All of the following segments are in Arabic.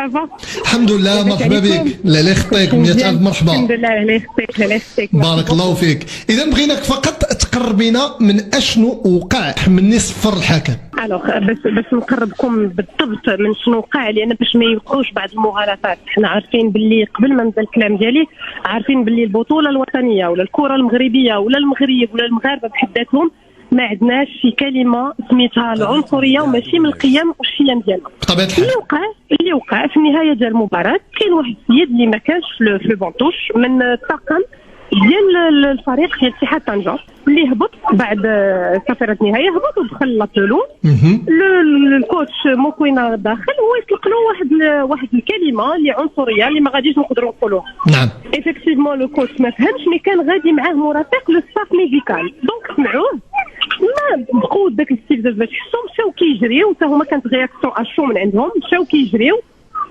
صافا. الحمد لله. مرحبا بك. لا لا يخطيك. 100,000 مرحبا. الحمد لله. الله يخطيك الله يخطيك. بارك الله فيك. اذا بغيناك فقط تقربينا من اشنو وقع من صفر الحكم. الوغ باش نقربكم بالضبط من شنو وقع، لان باش ما يوقعوش بعض المغالطات. حنا عارفين باللي قبل ما نبدا الكلام ديالي عارفين باللي البطوله الوطنيه ولا الكره المغربيه ولا المغرب ولا المغاربه بحد ذاتهم ما عندناش شي كلمه سميتها العنصريه وماشي من القيم والشيم ديالنا. بطبيعه الحال اللي وقع في النهايه ديال المباراه كاين واحد السيد اللي ما كانش في البونطوش من الطاقم ديال الفريق ديال اتحاد طنجة اللي هبط بعد صفيره النهايه، هبط ودخل لابلون. الكوتش موكوينا داخل هو يطلق له واحد الكلمه اللي عنصريه اللي ما غاديش نقدروا نقولوها. نعم ايفيكتيفمون لو كوتش ما فهمش، مي كان غادي معاه مرافق لو ستاف ميديكال، دونك سمعوه ما بقوا داك الاستفزاز باش يحسوا، مشاو كيجريو حتى هما كانت رياكسيون اشو من عندهم، مشاو كيجريو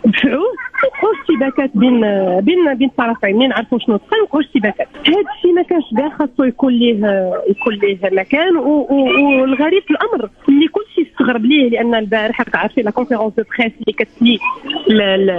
دفعوه وقعوا اشتباكات بين الطرفين. منين عرفوا شنو دخل وقعوا اشتباكات. هذا الشيء ما كانش كاع خاصو يكون ليه مكان. والغريب في الامر اللي كلشي استغرب ليه، لان البارح عارفين لا كونفيرونس دو بريس اللي كتسلي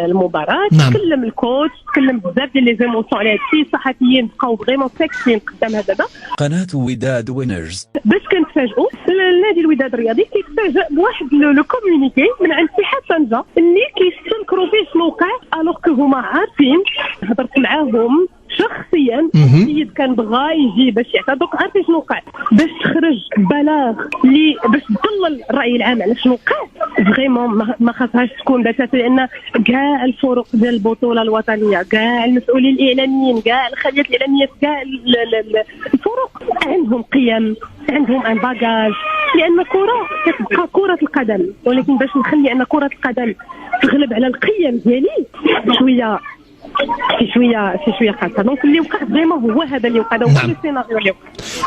المباراه. نعم. تكلم الكوتش، تكلم بزاف ديال لي زيموسيون على هذا الشيء. الصحفيين بقاو فريمون ساكتين قدام هذا. قناه وداد وينرز باش كنتفاجئوا النادي الوداد الرياضي كيتفاجئ بواحد لو كومونيكي من عند اتحاد طنجة اللي كيستنكروا فيه شنو وقع، الوغ كو هما عارفين. هضرت معاهم شخصيا، السيد كان بغا يجي باش يعتذر، عارفين شنو وقع باش تخرج بلاغ اللي باش تضلل الراي العام على شنو وقع. فريمون ما خاصهاش تكون بتاتا، لان كاع الفرق ديال البطوله الوطنيه، كاع المسؤولين الاعلاميين، كاع الخليات الاعلاميه، كاع الفرق عندهم قيم، عندهم ان باجاج. لان كره كتبقى كره القدم، ولكن باش نخلي ان كره القدم تغلب على القيم ديالي شويه خاصه. دونك اللي وقع فريمون هو هذا اللي وقع، هو السيناريو اللي وقع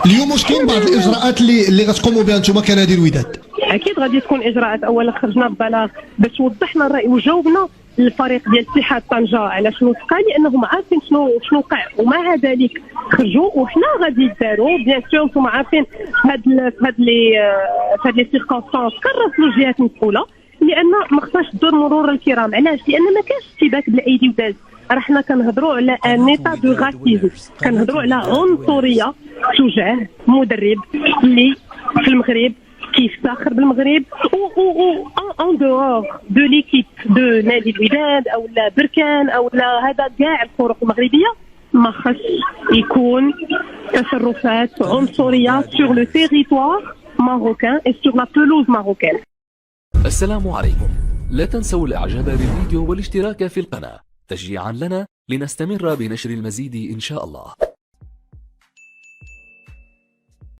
اليوم. واش كاين بعض الاجراءات اللي غتقوموا بها انتم كنادي الوداد؟ اكيد غادي تكون اجراءات. اولا خرجنا ببلاغ باش وضحنا الراي وجاوبنا الفريق ديال اتحاد طنجة على شنو وقع، لانهم عارفين شنو وقع. ومع ذلك خرجوا وحنا غادي نداروا بيان سور. انتم عارفين هاد لي سيركونستانس كنراسلوا الجهات المسؤوله، لان ما خصهاش تدور مرور الكرام. علاش؟ لان ما كانش اشتباك بالايدي وداز. راه حنا كنهضروا على ان ايتا دو غاتيزم، كنهضروا على عنصريه تجاه مدرب اللي في المغرب كيفتخر بالمغرب اون دور دو ليكيب دو نادي الوداد او لا بركان او لا هذا كاع الفرق المغربيه. ما خص يكون تصرفات عنصريه سور لو تيريتوار ماروكان اي سور لا بلوز ماروكان. السلام عليكم. لا تنسوا الاعجاب بالفيديو والاشتراك في القناه تشجيعا لنا لنستمر بنشر المزيد إن شاء الله.